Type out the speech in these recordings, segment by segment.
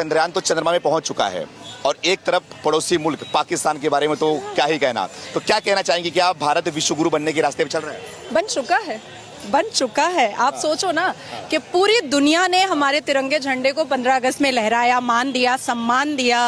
चंद्रयान तो चंद्रमा में पहुंच चुका है और एक तरफ पड़ोसी मुल्क पाकिस्तान के बारे में तो क्या ही कहना। तो क्या कहना चाहेंगे कि आप भारत विश्व गुरु बनने के रास्ते पर चल रहे हैं? बन चुका है। आप सोचो ना कि पूरी दुनिया ने हमारे तिरंगे झंडे को 15 अगस्त में लहराया, मान दिया, सम्मान दिया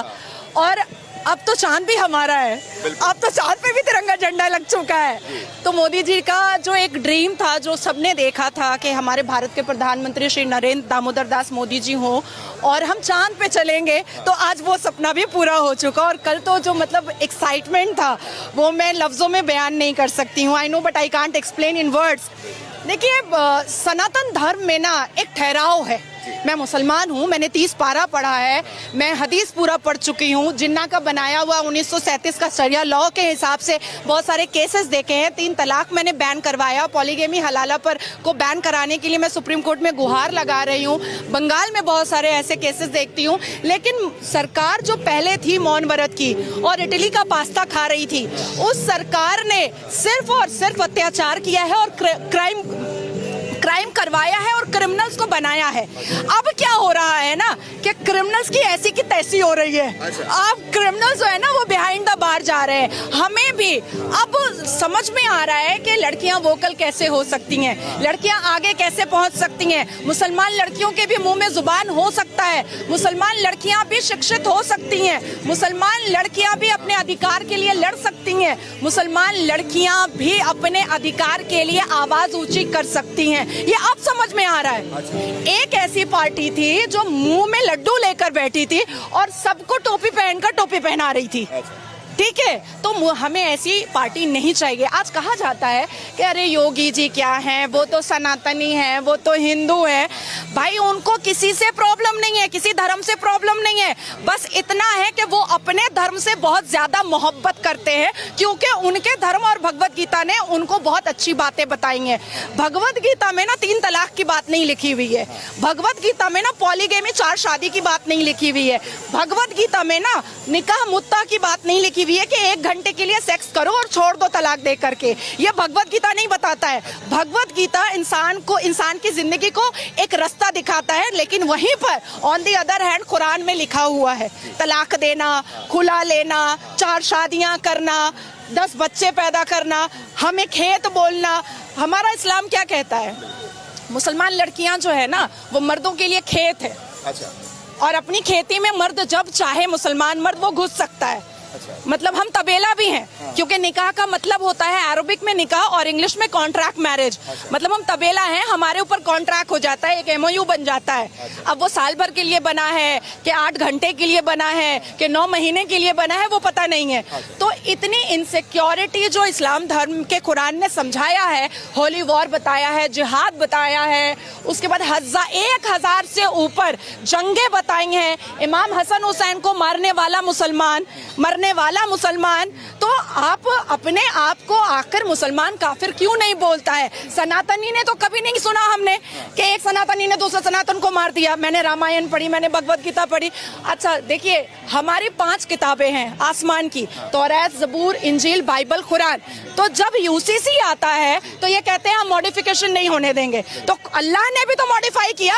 और अब तो चांद भी हमारा है। अब तो चांद पे भी तिरंगा झंडा लग चुका है। तो मोदी जी का जो एक ड्रीम था, जो सबने देखा था कि हमारे भारत के प्रधानमंत्री श्री नरेंद्र दामोदर दास मोदी जी हो और हम चांद पे चलेंगे, तो आज वो सपना भी पूरा हो चुका। और कल तो जो मतलब एक्साइटमेंट था वो मैं लफ्जों में बयान नहीं कर सकती हूँ। I know but I can't explain in words. देखिए, सनातन धर्म में ना एक ठहराव है। मैं मुसलमान हूँ, मैंने 30 पारा पढ़ा है, मैं हदीस पूरा पढ़ चुकी हूँ। जिन्ना का बनाया हुआ 1937 का शरिया लॉ के हिसाब से बहुत सारे केसेस देखे हैं। 3 तलाक मैंने बैन करवाया, पॉलीगेमी हलाला पर को बैन कराने के लिए मैं सुप्रीम कोर्ट में गुहार लगा रही हूँ। बंगाल में बहुत सारे ऐसे केसेस देखती हूँ। लेकिन सरकार जो पहले थी मौन व्रत की और इटली का पास्ता खा रही थी, उस सरकार ने सिर्फ और सिर्फ अत्याचार किया है और क्राइम करवाया है और क्रिमिनल्स को बनाया है। अब क्या हो रहा है ना कि क्रिमिनल्स की ऐसी की तैसी हो रही है। अब क्रिमिनल्स जो है ना वो बिहाइंड द बार जा रहे हैं। हमें भी अब समझ में आ रहा है कि लड़कियां वोकल कैसे हो सकती हैं, लड़कियां आगे कैसे पहुंच सकती हैं। मुसलमान लड़कियों के भी मुंह में जुबान हो सकता है, मुसलमान लड़कियां भी शिक्षित हो सकती हैं, मुसलमान लड़कियां भी अपने अधिकार के लिए लड़ सकती हैं, मुसलमान लड़कियां भी अपने अधिकार के लिए आवाज ऊंची कर सकती हैं। ये अब समझ में आ रहा है। एक ऐसी पार्टी थी जो मुंह में लड्डू लेकर बैठी थी और सबको टोपी पहनकर टोपी पहना रही थी। ठीक है, तो हमें ऐसी पार्टी नहीं चाहिए। आज कहा जाता है कि अरे योगी जी क्या हैं, वो तो सनातनी हैं, वो तो हिंदू हैं। भाई, उनको किसी से प्रॉब्लम नहीं है, किसी धर्म से प्रॉब्लम नहीं है। बस इतना है कि वो अपने धर्म से बहुत ज्यादा मोहब्बत करते हैं, क्योंकि उनके धर्म और भगवत गीता ने उनको बहुत अच्छी बातें बताई हैं। भगवत गीता में ना 3 तलाक की बात नहीं लिखी हुई है। भगवत गीता में ना पॉलीगेमी 4 शादी की बात नहीं लिखी हुई है। भगवत गीता में ना निकाह मुत्ता की बात नहीं लिखी हुई है कि 1 घंटे के लिए सेक्स करो और छोड़ दो तलाक दे करके। ये भगवत गीता नहीं बताता है। भगवत गीता इंसान की जिंदगी को एक रास्ता दिखाता है, लेकिन वहीं पर on the other hand Quran में लिखा हुआ है तलाक देना, खुला लेना, 4 शादियां करना, 10 बच्चे पैदा करना, हमें खेत बोलना। हमारा इस्लाम क्या कहता है? मुसलमान लड़कियां जो है ना वो मर्दों के लिए खेत है। अच्छा। और अपनी खेती में मर्द जब चाहे मुसलमान मर्द वो घुस सकता है। अच्छा। मतलब हम तबेला भी हैं। हाँ। क्योंकि निकाह का मतलब होता है अरबिक में निकाह और इंग्लिश में कॉन्ट्रैक्ट मैरिज। अच्छा। मतलब हम तबेला हैं, हमारे ऊपर कॉन्ट्रैक्ट हो जाता है, एक MOU बन जाता है। अच्छा। अब वो साल भर के लिए बना है कि 8 घंटे के लिए बना है कि 9 महीने के लिए बना है, वो पता नहीं है। अच्छा। तो इतनी इनसिक्योरिटी जो इस्लाम धर्म के कुरान ने समझाया है, होली वॉर बताया है, जिहाद बताया है, उसके बाद 1000 से ऊपर जंगे बताई हैं, इमाम हसन हुसैन को मारने वाला मुसलमान, तो आप अपने आप को आखिर मुसलमान काफिर क्यों नहीं बोलता है? सनातनी ने तो कभी नहीं सुना हमने कि एक सनातनी ने दूसरे सनातन को मार दिया। मैंने रामायण पढ़ी, मैंने भगवत गीता पढ़ी। अच्छा देखिए, हमारी 5 किताबें हैं आसमान की, तौरात, ज़बूर, इंजील, बाइबल, कुरान। तो जब UCC आता है तो ये कहते हैं हम मॉडिफिकेशन नहीं होने देंगे। तो अल्लाह ने भी तो मॉडिफाई किया।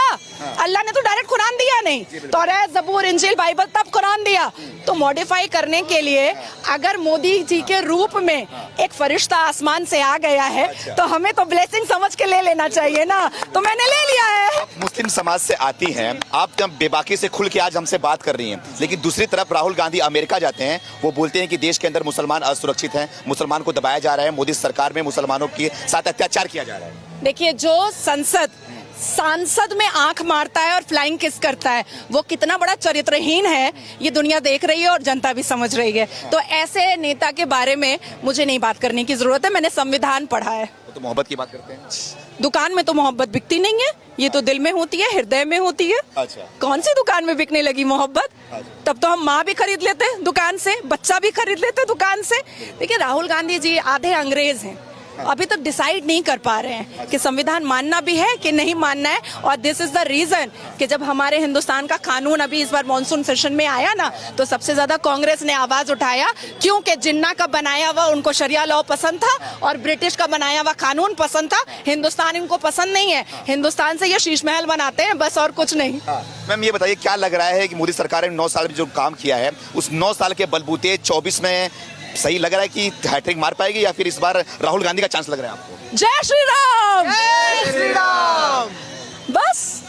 अल्लाह ने तो डायरेक्ट कुरान दिया नहीं, तौरात, ज़बूर, इंजील, बाइबल, तब कुरान दिया। तो मॉडिफाई करने के लिए अगर मोदी जी के रूप में एक फरिश्ता आसमान से आ गया है, तो हमें तो ब्लेसिंग समझ के ले लेना चाहिए ना। तो मैंने ले लिया है। मुस्लिम समाज से आती हैं, आप जब बेबाकी से खुल के आज हमसे बात कर रही हैं, लेकिन दूसरी तरफ राहुल गांधी अमेरिका जाते हैं, वो बोलते हैं कि देश के अंदर मुसलमान असुरक्षित हैं, मुसलमान को दबाया जा रहा है, मोदी सरकार में मुसलमानों के साथ अत्याचार किया जा रहा है। देखिए, जो सांसद में आंख मारता है और फ्लाइंग किस करता है, वो कितना बड़ा चरित्रहीन है, ये दुनिया देख रही है और जनता भी समझ रही है। तो ऐसे नेता के बारे में मुझे नहीं बात करने की जरूरत है। मैंने संविधान पढ़ा है। तो मोहब्बत की बात करते हैं। दुकान में तो मोहब्बत बिकती नहीं है, ये तो दिल में होती है, हृदय में होती है। अच्छा। कौन सी दुकान में बिकने लगी मोहब्बत? अच्छा। तब तो हम माँ भी खरीद लेते दुकान से, बच्चा भी खरीद लेते दुकान से। देखिए, राहुल गांधी जी आधे अंग्रेज हैं। अभी तक डिसाइड नहीं कर पा रहे हैं कि संविधान मानना भी है कि नहीं मानना है। और दिस इज द रीजन कि जब हमारे हिंदुस्तान का कानून अभी इस बार मॉनसून सेशन में आया ना, तो सबसे ज्यादा कांग्रेस ने आवाज उठाया, क्योंकि जिन्ना का बनाया हुआ उनको शरिया लॉ पसंद था और ब्रिटिश का बनाया हुआ कानून पसंद था। हिंदुस्तान इनको पसंद नहीं है। हिंदुस्तान से ये शीश महल बनाते हैं बस, और कुछ नहीं। मैम ये बताइए, क्या लग रहा है कि मोदी सरकार ने 9 साल में जो काम किया है, उस 9 साल के बलबूते 24 में सही लग रहा है कि हैट्रिक मार पाएगी, या फिर इस बार राहुल गांधी का चांस लग रहा है आपको? जय श्री राम, जय श्री राम। बस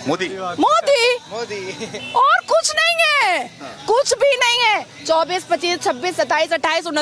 मोदी मोदी मोदी और कुछ नहीं है, कुछ भी नहीं है। 24, 25, 26, 27, 28, 29